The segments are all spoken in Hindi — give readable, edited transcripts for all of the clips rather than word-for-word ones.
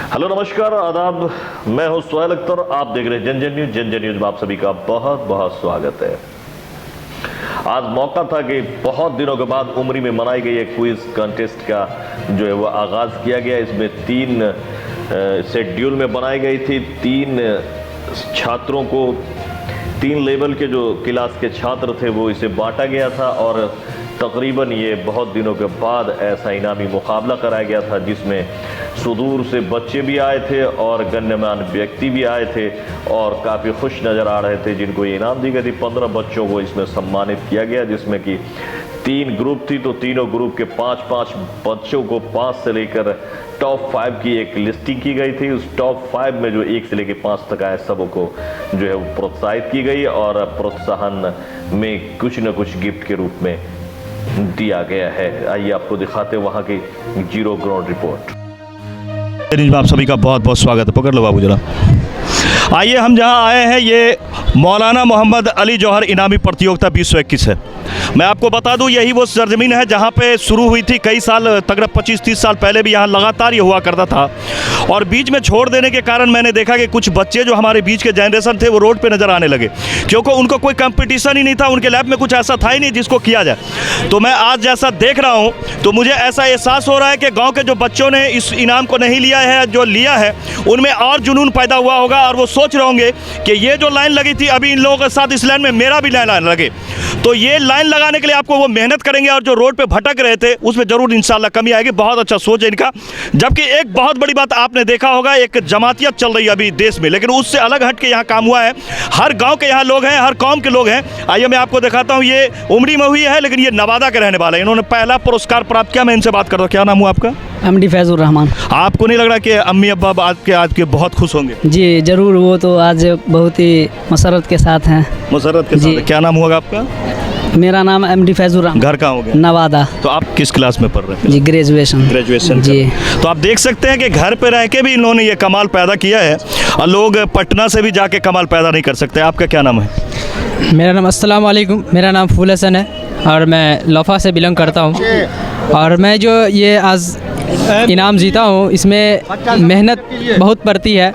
हेलो नमस्कार आदाब, मैं हूं सुहेल अख्तर। आप देख रहे हैं जन न्यूज। जन न्यूज में आप सभी का बहुत बहुत स्वागत है। आज मौका था कि बहुत दिनों के बाद उमरी में मनाई गई एक क्विज कॉन्टेस्ट का जो है वो आगाज किया गया। इसमें 3 शेड्यूल में बनाई गई थी। 3 छात्रों को 3 लेवल के जो क्लास के छात्र थे वो इसे बांटा गया था और तकरीबन ये बहुत दिनों के बाद ऐसा इनामी मुकाबला कराया गया था जिसमें सुदूर से बच्चे भी आए थे और गण्यमान्य व्यक्ति भी आए थे और काफ़ी खुश नज़र आ रहे थे जिनको ये इनाम दी गई थी। 15 बच्चों को इसमें सम्मानित किया गया जिसमें कि 3 ग्रुप थी, तो तीनों ग्रुप के 5-5 बच्चों को 5 से लेकर टॉप 5 की एक लिस्टिंग की गई थी। उस टॉप 5 में जो 1 से लेकर 5 तक आए सबको जो है वो प्रोत्साहित की गई और प्रोत्साहन में कुछ न कुछ गिफ्ट के रूप में दिया गया है। आइए आपको दिखाते वहाँ की जीरो ग्राउंड रिपोर्ट। आप सभी का बहुत बहुत स्वागत है। पकड़ लो बाबू जरा। आइए हम जहां आए हैं ये मौलाना मोहम्मद अली जौहर इनामी प्रतियोगिता 2021 है। मैं आपको बता दूं यही वो सरजमीन है जहां पे शुरू हुई थी कई साल तकरीबन 25-30 साल पहले भी यहाँ लगातार ये हुआ करता था और बीच में छोड़ देने के कारण मैंने देखा कि कुछ बच्चे जो हमारे बीच के जनरेशन थे वो रोड पे नज़र आने लगे क्योंकि उनको कोई कंपटीशन ही नहीं था। उनके लैब में कुछ ऐसा था ही नहीं जिसको किया जाए। तो मैं आज जैसा देख रहा हूँ तो मुझे ऐसा एहसास हो रहा है कि गाँव के जो बच्चों ने इस इनाम को नहीं लिया है, जो लिया है उनमें और जुनून पैदा हुआ होगा और वो सोच रहे होंगे कि ये जो लाइन लगी थी अभी इन लोगों के साथ इस लाइन में मेरा भी लाइन लगे। तो ये लाइन लगाने के लिए आपको वो मेहनत करेंगे और जो रोड पे भटक रहे थे उसमें जरूर इंशाल्लाह कमी आएगी। बहुत अच्छा सोच है इनका। जबकि एक बहुत बड़ी बात आपने देखा होगा, एक जमातियत चल रही है अभी देश में, लेकिन उससे अलग हट के यहाँ काम हुआ है। हर गांव के यहाँ लोग हैं, हर कौम के लोग हैं। आइए मैं आपको दिखाता हूँ। ये उमरी में हुई है लेकिन ये नवादा के रहने वाले हैं। इन्होंने पहला पुरस्कार प्राप्त किया। मैं इनसे बात करता हूँ। क्या नाम हुआ आपका? MD फैजुर रहमान। आपको नहीं लग रहा कि अम्मी अब्बा आज के बहुत खुश होंगे? जी जरूर, वो तो आज बहुत ही मसरत के साथ हैं। मसरत के साथ। क्या नाम होगा आपका? मेरा नाम MD फैजुर रहमान। घर कहाँ हो गया? नवादा। तो आप किस क्लास में पढ़ रहे हैं? जी ग्रेजुएशन जी। तो आप देख सकते हैं कि घर पे रह के भी इन्होंने ये कमाल पैदा किया है और लोग पटना से भी जाके कमाल पैदा नहीं कर सकते। आपका क्या नाम है? मेरा नाम अस्सलाम वालेकुम, मेरा नाम फूल हसन है और मैं लोफा से बिलोंग करता हूँ। और मैं जो ये आज इनाम जीता हूँ इसमें मेहनत बहुत पड़ती है,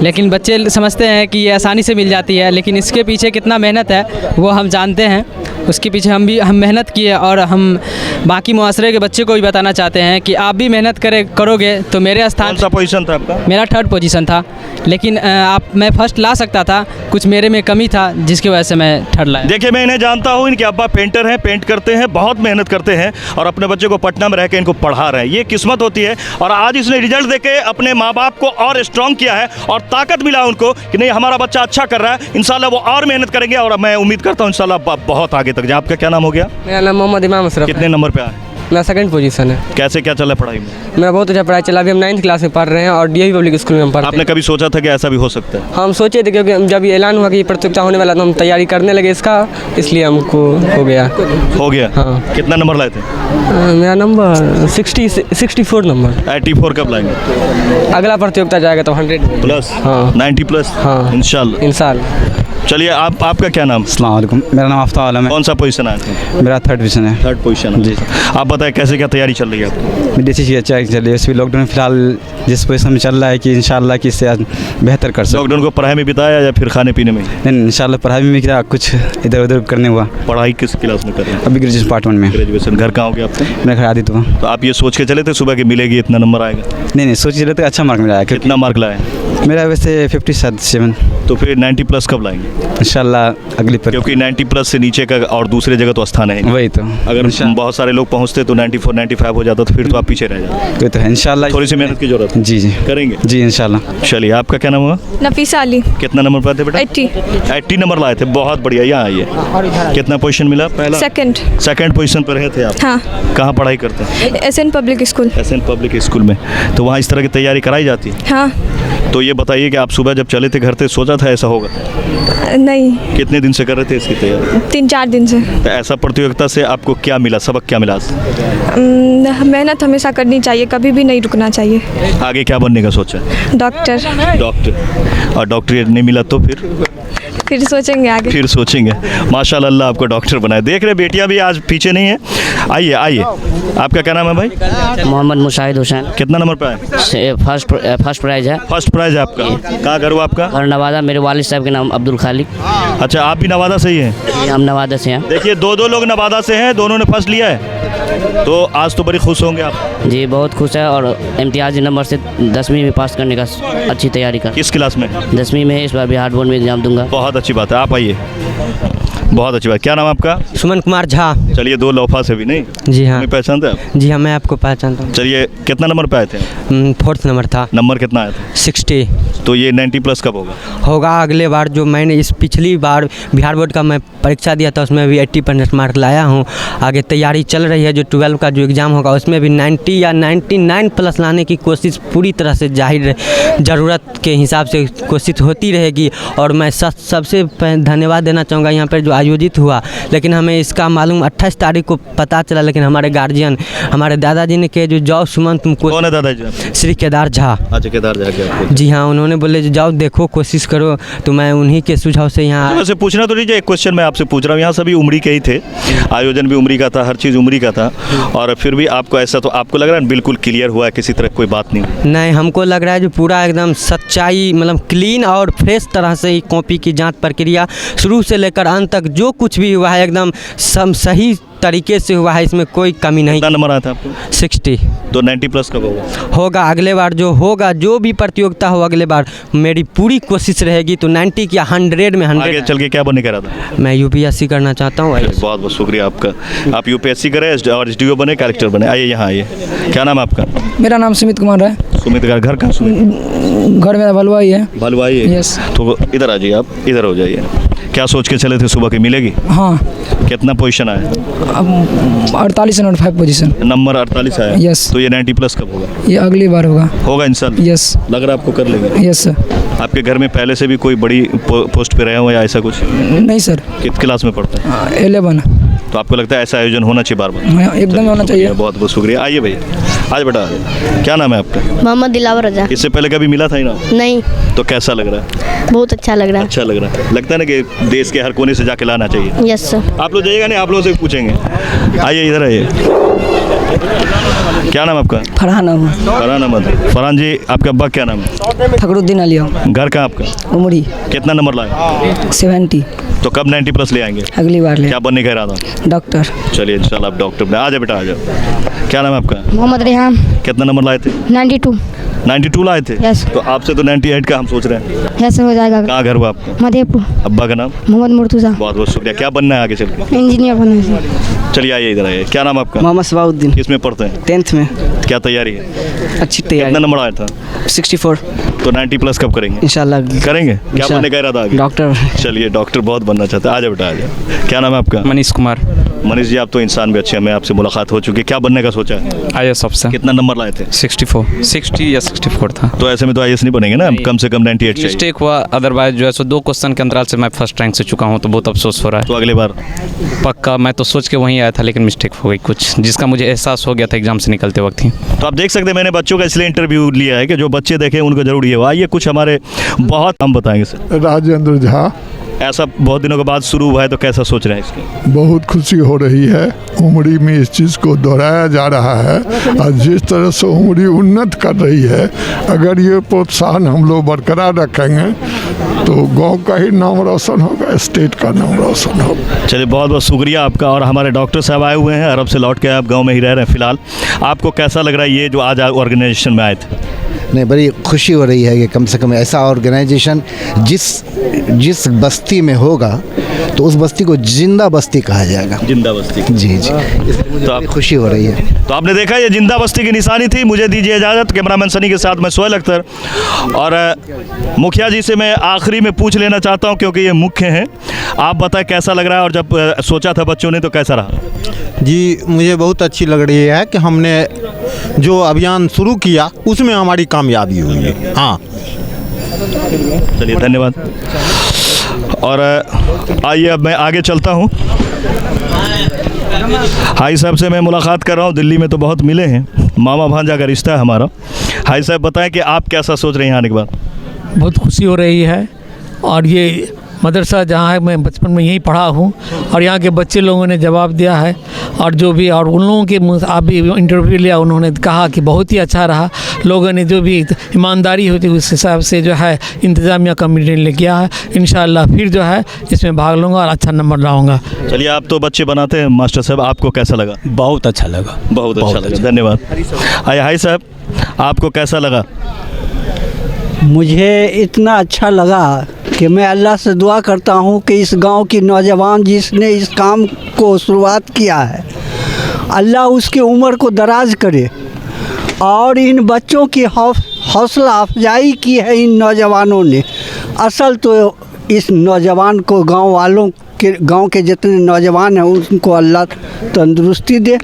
लेकिन बच्चे समझते हैं कि ये आसानी से मिल जाती है, लेकिन इसके पीछे कितना मेहनत है वो हम जानते हैं। उसके पीछे हम मेहनत किए और हम बाकी मुआशरे के बच्चे को भी बताना चाहते हैं कि आप भी मेहनत करोगे तो मेरे स्थान। कौन सा पोजीशन था आपका? मेरा 3rd पोजीशन था, लेकिन मैं फर्स्ट ला सकता था, कुछ मेरे में कमी था जिसकी वजह से मैं 3rd लाया। देखिए मैं इन्हें जानता हूँ, इनके अब्बा पेंटर हैं, पेंट करते हैं, बहुत मेहनत करते हैं और अपने बच्चे को पटना में रह के इनको पढ़ा रहे हैं। ये किस्मत होती है और आज इसने रिजल्ट देके अपने माँ बाप को और स्ट्रॉन्ग किया है और ताकत मिला उनको कि नहीं हमारा बच्चा अच्छा कर रहा है। इंशाल्लाह वो और मेहनत करेंगे और मैं उम्मीद करता हूँ इंशाल्लाह बहुत आगे तक जाए। आपका क्या नाम हो गया? मेरा नाम मोहम्मद इमाम अशरफ। कितने नंबर पे आए? मेरा 2nd पोजीशन है। कैसे क्या चला पढ़ाई में? मेरा बहुत अच्छा पढ़ाई चला। अभी हम 9th क्लास में पढ़ रहे हैं और DAV पब्लिक स्कूल में हम पढ़ते हैं। आपने कभी सोचा था कि ऐसा भी हो सकता है? हम सोचे थे क्योंकि जब ये ऐलान हुआ कि ये प्रतियोगिता होने वाला तो हम तैयारी करने लगे इसका, इसलिए हमको हो गया। हाँ। कितना नंबर लाए थे? मेरा नंबर 64 नंबर। 84 कब लाएंगे? अगला प्रतियोगिता जाएगा तो 100 प्लस। हाँ। 90 प्लस। हाँ इंशाल्लाह। चलिए आपका क्या नाम? अस्सलाम वालेकुम, मेरा नाम आफ्ताब आलम है। कौन सा पोजीशन आया था? मेरा 3rd पोजीशन है। 3rd पोजीशन जी। आप बताएं कैसे क्या तैयारी चल रही है आपकी? मेरी अच्छी चल रही है। इस लॉकडाउन फिलहाल जिस पोजीशन में चल रहा है कि इंशाल्लाह कि इससे बेहतर कर सकते। लॉकडाउन को पढ़ाई में बिताया या फिर खाने पीने में? नहीं इंशाल्लाह पढ़ाई में क्या कुछ इधर उधर करने हुआ। पढ़ाई किस क्लास में कर रहे हैं? अभी ग्रेजुएशन पार्ट 1 में। ग्रेजुएशन। घर कहाँ हो गया आपका? मेरा घर आदित्य हुआ। तो आप ये सोच के चले थे सुबह कि मिलेगी इतना नंबर आएगा? नहीं सोच रहे थे अच्छा मार्क मिला है। कितना मार्क लाए? मेरा वैसे 57। तो फिर 90 प्लस कब लाएंगे? इंशाल्लाह अगली पर। क्योंकि 90 प्लस से नीचे का और दूसरे जगह तो स्थान है। वही तो। अगर बहुत सारे लोग पहुंचते तो 94 95 हो जाता तो फिर तो आप पीछे रह जाते। वही तो है। इंशाल्लाह थोड़ी सी मेहनत की जरूरत है। जी करेंगे जी इंशाल्लाह। चलिए आपका क्या नाम हुआ? नफीसा अली। कितना नंबर पाए थे बेटा? 80 नंबर लाए थे। बहुत बढ़िया। यहाँ आइए। कितना पोजीशन मिला? पहला। 2nd पोजीशन पर रहे थे आप? हाँ। कहाँ पढ़ाई करते हैं? SN public school. SN public school में। तो वहाँ इस तरह की तैयारी कराई जाती है? हाँ। तो ये बताइए कि आप सुबह जब चले थे घर से सोचा था ऐसा होगा? नहीं। कितने दिन से कर रहे थे इसकी तैयारी? 3-4 दिन से। तो ऐसा प्रतियोगिता से आपको क्या मिला, सबक क्या मिला? मेहनत हमेशा करनी चाहिए, कभी भी नहीं रुकना चाहिए। आगे क्या बनने का सोचा? डॉक्टर। और डॉक्टर नहीं मिला तो फिर? फिर सोचेंगे आगे। फिर सोचेंगे। माशाल्लाह, अल्लाह आपको डॉक्टर बनाए। देख रहे बेटियां भी आज पीछे नहीं है। आइए आइए, आपका क्या नाम है भाई? मोहम्मद मुशाहिद हुसैन। कितना नंबर पे आए? फर्स्ट प्राइज है। फर्स्ट प्राइज है आपका। कहाँ घर हुआ आपका? और नवादा, मेरे वालिद साहब के नाम अब्दुल खालिक। अच्छा, आप भी नवादा से ही हैं? हम नवादा से हैं। देखिए, दो लोग नवादा से हैं, दोनों ने फर्स्ट लिया है, तो आज तो बड़ी खुश होंगे आप। जी बहुत खुश है, और इम्तियाजी नंबर से 10वीं में पास करने का अच्छी तैयारी कर। किस क्लास में? 10वीं में इस बार बिहार बोर्ड में एग्जाम दूंगा। बहुत अच्छी बात है, आप आइए। बहुत अच्छी बात। क्या नाम है आपका? सुमन कुमार झा। चलिए, 2 लोफा से भी नहीं? जी हाँ। हमें पहचानते हैं आप? जी हाँ, मैं आपको पहचानता हूँ। चलिए, कितना नंबर पे आए थे? 4th नंबर था। नंबर कितना आया था? 60। तो ये 90 प्लस कब होगा? अगले बार। जो मैंने इस पिछली बार बिहार बोर्ड का मैं परीक्षा दिया था, उसमें भी 80% मार्क लाया हूँ। आगे तैयारी चल रही है, जो 12 का जो एग्ज़ाम होगा उसमें भी 90 या 99 प्लस लाने की कोशिश पूरी तरह से जाहिर ज़रूरत के हिसाब से कोशिश होती रहेगी। और मैं सबसे धन्यवाद देना चाहूँगा यहाँ पर जो आयोजित हुआ, लेकिन हमें इसका मालूम 28 तारीख को पता चला, लेकिन हमारे गार्जियन, हमारे दादाजी ने कहे जो जाओ सुमन तुमको। कौन है दादाजी? श्री केदार झा। अच्छा, केदार झा के? जी हाँ, उन्होंने बोले जाओ देखो, कोशिश करो, तो मैं उन्हीं के सुझाव से यहाँ। वैसे पूछना तो नहीं, एक क्वेश्चन मैं आपसे पूछ रहा हूँ, यहाँ सभी उमरी के ही थे, आयोजन भी उमरी का था, हर चीज़ उमरी का था, और फिर भी आपको ऐसा, तो आपको लग रहा है बिल्कुल क्लियर हुआ है, किसी तरह कोई बात नहीं? नहीं, हमको लग रहा है जो पूरा एकदम सच्चाई, मतलब क्लीन और फ्रेश तरह से ही कॉपी की जांच प्रक्रिया शुरू से लेकर अंत तक जो कुछ भी हुआ है एकदम सब सही तरीके से हुआ है, इसमें कोई कमी नहीं। कितना नंबर आया था आपको? 60। तो 90 प्लस कब होगा अगले बार, जो होगा, जो भी प्रतियोगिता हो अगले बार मेरी पूरी कोशिश रहेगी, तो 90 या 100 में 100। आगे चल के क्या बनने का इरादा? मैं UPSC करना चाहता हूँ। बहुत बहुत शुक्रिया आपका। आप UPSC करें और SDO बने, कलेक्टर बने। आइए यहाँ आइए। क्या नाम है आपका? मेरा नाम सुमित कुमार है। सुमित का घर कहाँ? सुमित घर मेरा भलवाई है। भलवाई है? यस। तो इधर आ जाइए, आप इधर हो जाइए। क्या सोच के चले थे सुबह की मिलेगी? हाँ। कितना पोजीशन आया? 48.5 पोजीशन। नंबर 48 आया? यस। तो ये 90 प्लस कब होगा? ये अगली बार होगा इंशाल्लाह। यस। लग रहा है आपको कर लेंगे? Yes sir. आपके घर में पहले से भी कोई बड़ी पोस्ट पे रहे हो या ऐसा कुछ? नहीं सर। किस क्लास में पढ़ते हैं? 11। तो आपको लगता है ऐसा आयोजन होना चाहिए बार बार? एकदम होना चाहिए। बहुत बहुत शुक्रिया। आइए भैया, आज बेटा क्या नाम है आपका? मोहम्मद दिलावर रजा। इससे पहले कभी मिला था ही ना? नहीं। तो कैसा लग रहा है? बहुत अच्छा लग रहा है। अच्छा लग रहा है। लगता है ना कि देश के हर कोने से जाके लाना चाहिए? Yes sir. आप लोग जाइएगा नहीं, आप लोगों से पूछेंगे। आइए इधर आइए। क्या नाम आपका? फरहान अहमद। फरहान अहमद। फरहान जी, आपका अब्बा क्या नाम है? फखरुद्दीन अली। घर कहाँ आपका? उमरी। कितना नंबर लाए? 70। तो कब 90 प्लस ले आएंगे? अगली बार ले। क्या बनने का इरादा? डॉक्टर। चलिए इंशाल्लाह आप डॉक्टर बने। आ जाओ बेटा, आ जाओ। क्या नाम है आपका? मोहम्मद रेहान। कितना नंबर लाए थे? 92। 92 लाए थे? यस। तो आपसे तो 98 का हम सोच रहे हैं। यस हो जाएगा। कहाँ घर हुआ आपका? मधेपुर। अब्बा का नाम? मोहम्मद मुर्तुजा। बहुत बहुत शुक्रिया। क्या बनना है आगे चल के? इंजीनियर बनना है। चलिए आइए इधर आइए। क्या नाम आपका? मोहम्मद सबाउद्दीन। किसमें पढ़ते हैं? 10th में। क्या तैयारी है? अच्छी कितना तैयारी। नंबर आया था? 64। तो 90 प्लस कब करेंगे? इंशाल्लाह करेंगे। क्या बनने का इरादा आगे? डॉक्टर। चलिए, डॉक्टर बहुत बनना चाहते हैं। आ जाओ बेटा, आ जाओ। क्या नाम है आपका? मनीष कुमार। मनीष जी, आप तो इंसान भी अच्छे हैं, मैं आपसे मुलाकात हो चुकी है। क्या बनने का सोचा है? IAS officer. कितना नंबर लाए थे? 60 या 64 था। तो ऐसे में तो IAS नहीं बनेंगे ना, कम से कम 98 चाहिए। मिस्टेक हुआ, अदरवाइज जो है सो 2 क्वेश्चन के अंतराल से मैं फर्स्ट रैंक से चुका हूँ, तो बहुत अफसोस हो रहा है। तो अगले बार पक्का मैं तो सोच के वहीं आया था, लेकिन मिस्टेक हो गई कुछ, जिसका मुझे एहसास हो गया था एग्जाम से निकलते वक्त ही। तो आप देख सकते हैं, मैंने बच्चों का इसलिए इंटरव्यू लिया है कि जो बच्चे देखें उनको जरूर ये हो। आइए कुछ हमारे बहुत हम बताएंगे सर। राजेंद्र झा। ऐसा बहुत दिनों के बाद शुरू हुआ है, तो कैसा सोच रहे हैं इसके? बहुत खुशी हो रही है। उमरी में इस चीज़ को दोहराया जा रहा है, और जिस तरह से उमरी उन्नत कर रही है, अगर ये प्रोत्साहन हम लोग बरकरार रखेंगे तो गांव का ही नाम रोशन होगा, स्टेट का नाम रोशन होगा। चलिए, बहुत बहुत शुक्रिया आपका। और हमारे डॉक्टर साहब आए हुए हैं, अरब से लौट के, आप गाँव में ही रह रहे हैं फिलहाल। आपको कैसा लग रहा है ये जो आज ऑर्गेनाइजेशन में आए थे? नहीं, बड़ी खुशी हो रही है कि कम से कम ऐसा ऑर्गेनाइजेशन जिस बस्ती में होगा तो उस बस्ती को जिंदा बस्ती कहा जाएगा। जिंदा बस्ती। जी जी, इसलिए मुझे बड़ी खुशी हो रही है। तो आपने देखा, ये जिंदा बस्ती की निशानी थी। मुझे दीजिए इजाज़त। कैमरामैन सनी के साथ मैं सोहेल अख्तर। और मुखिया जी से मैं आखिरी में पूछ लेना चाहता हूँ, क्योंकि ये मुख्य हैं। आप बताएं कैसा लग रहा है, और जब सोचा था बच्चों ने तो कैसा रहा? जी, मुझे बहुत अच्छी लग रही है कि हमने जो अभियान शुरू किया उसमें हमारी कामयाबी हुई है। हाँ, चलिए धन्यवाद। और आइए अब मैं आगे चलता हूँ। हाई साहब से मैं मुलाकात कर रहा हूँ। दिल्ली में तो बहुत मिले हैं, मामा भांजा का रिश्ता है हमारा। हाई साहब बताएं कि आप कैसा सोच रहे हैं आने के बाद? बहुत खुशी हो रही है, और ये मदरसा जहाँ है मैं बचपन में यहीं पढ़ा हूँ और यहाँ के बच्चे लोगों ने जवाब दिया है और जो भी और उन लोगों के मुँह आप भी इंटरव्यू लिया उन्होंने कहा कि बहुत ही अच्छा रहा। लोगों ने जो भी ईमानदारी होती उस हिसाब से जो है इंतज़ामिया कमेटी ने किया है। इंशाअल्लाह फिर जो है इसमें भाग लूँगा और अच्छा नंबर लाऊँगा। चलिए, आप तो बच्चे बनाते हैं मास्टर साहब, आपको कैसा लगा? बहुत अच्छा लगा। बहुत अच्छा लगा, धन्यवाद। हाय साहब, आपको कैसा लगा? मुझे इतना अच्छा लगा कि मैं अल्लाह से दुआ करता हूँ कि इस गांव की नौजवान जिसने इस काम को शुरुआत किया है, अल्लाह उसकी उम्र को दराज करे और इन बच्चों की हौसला अफजाई की है इन नौजवानों ने। असल तो इस नौजवान को गांव के जितने नौजवान हैं उनको अल्लाह तंदुरुस्ती दे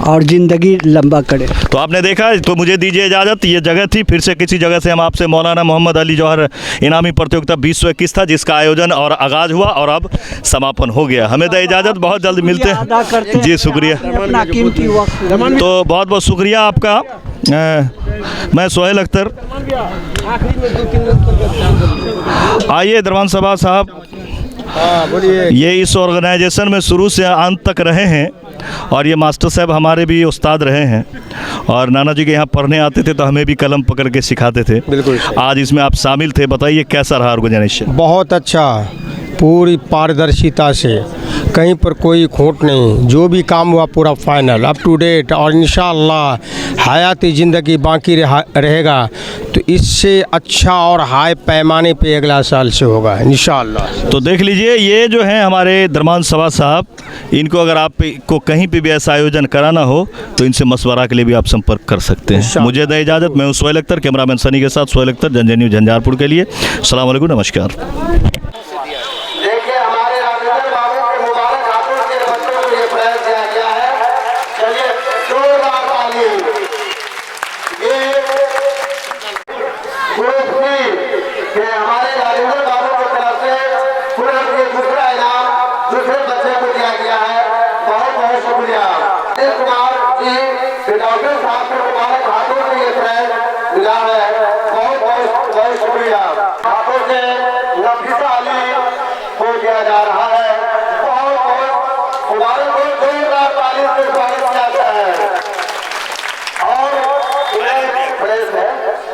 और ज़िंदगी लंबा करे। तो आपने देखा, तो मुझे दीजिए इजाज़त। ये जगह थी, फिर से किसी जगह से हम आपसे मौलाना मोहम्मद अली जौहर इनामी प्रतियोगिता 2021 था जिसका आयोजन और आगाज़ हुआ और अब समापन हो गया। हमें दे इजाज़त, बहुत जल्द मिलते हैं जी। शुक्रिया, तो बहुत बहुत शुक्रिया आपका। मैं सोहेल अख्तर। आइए दरबान सभा साहब, ये इस ऑर्गेनाइजेशन में शुरू से अंत तक रहे हैं और ये मास्टर साहब हमारे भी उस्ताद रहे हैं और नाना जी के यहाँ पढ़ने आते थे तो हमें भी कलम पकड़ के सिखाते थे। बिल्कुल। आज इसमें आप शामिल थे, बताइए कैसा रहा ऑर्गेनाइजेशन? बहुत अच्छा, पूरी पारदर्शिता से, कहीं पर कोई खोट नहीं, जो भी काम हुआ पूरा फाइनल अप टू डेट और इंशाअल्लाह हयाती ज़िंदगी बाकी रहेगा तो इससे अच्छा और हाई पैमाने पे अगला साल से होगा इंशाअल्लाह। तो देख लीजिए, ये जो हैं हमारे दरमान सभा साहब, इनको अगर आपको कहीं पे भी ऐसा आयोजन कराना हो तो इनसे मशवरा के लिए भी आप संपर्क कर सकते हैं। मुझे दे इजाज़त, मैं हूँ सोहेल अख्तर, कैमरामैन सनी के साथ सोहेल अख्तर, जन न्यूज़ झंझारपुर के लिए। अस्सलाम वालेकुम, नमस्कार।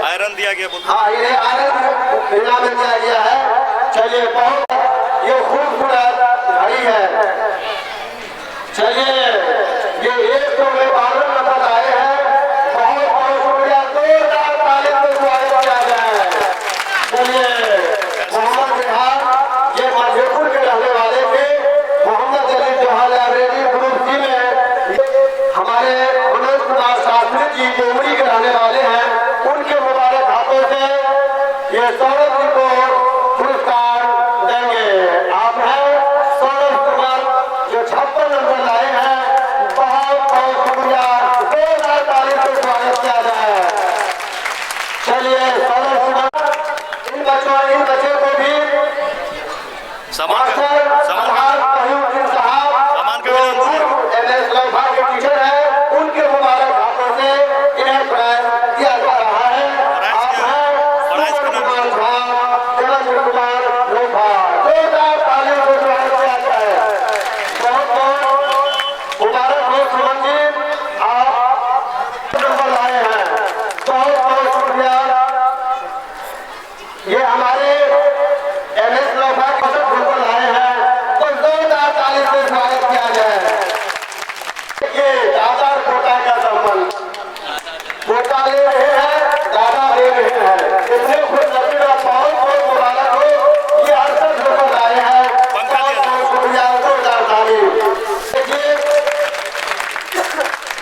आयरन दिया गया, हाँ ये आयरन दिया गया है। चलिए, बहुत ये खूबसूरत घड़ी है। चलिए, ये एक तो में 12 नंबर आए हैं, बहुत बहुत शुक्रिया, जोरदार ताली से स्वागत किया जाए। चलिए, मोहम्मद बिहार, ये मधेपुर के रहने वाले थे। मोहम्मद अली जौहर लाइब्रेरी ग्रुप सी में हमारे मनोज कुमार शास्त्री जी जो उमरी के रहने वाले हैं, उनके मुबारक हाथों से ये सौरभ जी को पुरस्कार देंगे। आप हैं सौरभ कुमार जो 56 नंबर लाए हैं, बहुत बहुत शुक्रिया, जोरदार ताली से स्वागत किया जाए। चलिए, सौरभ कुमार, इन बच्चों को भी टीचर है, उनके मुबारक हाथों से इन्हें प्राइज दिया जा रहा है। आप हैं कुमार झा, देवेंद्र कुमार लोभा, जोरदार तालियों से स्वागत किया जाए। बहुत बहुत मुबारक हो सुमन जी, आप नंबर लाए हैं, बहुत बहुत शुक्रिया। ये हमारे MS लोभा नंबर लाए हैं, तो जोरदार ताली से स्वागत किया जाए। ये दादा कोटा का संबंध, कोटा ले रहे हैं, दादा ले रहे हैं, इसलिए खुद नसीब बहुत बहुत मुबारक हो। ये 68 नंबर आए हैं, बहुत बहुत शुक्रिया, जोरदार ताली।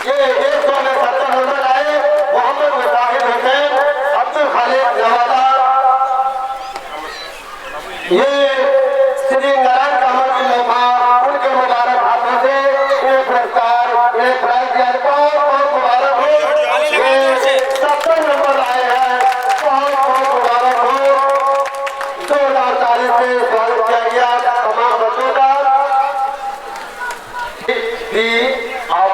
ये 170 नंबर आए, मोहम्मद मुजाहिद हुसैन, अब्दुल खालिद नवादा, ये श्री नारायण कमल की लोभा, उनके मुबारक हाथों से ये पुरस्कार, ये प्राइज दिया। बहुत बहुत मुबारक हो। ये 70 नंबर आए हैं, बहुत बहुत मुबारक हो। जोरदार ताली से स्वागत किया गया तमाम बच्चों का। अब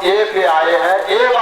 A पे आए हैं, A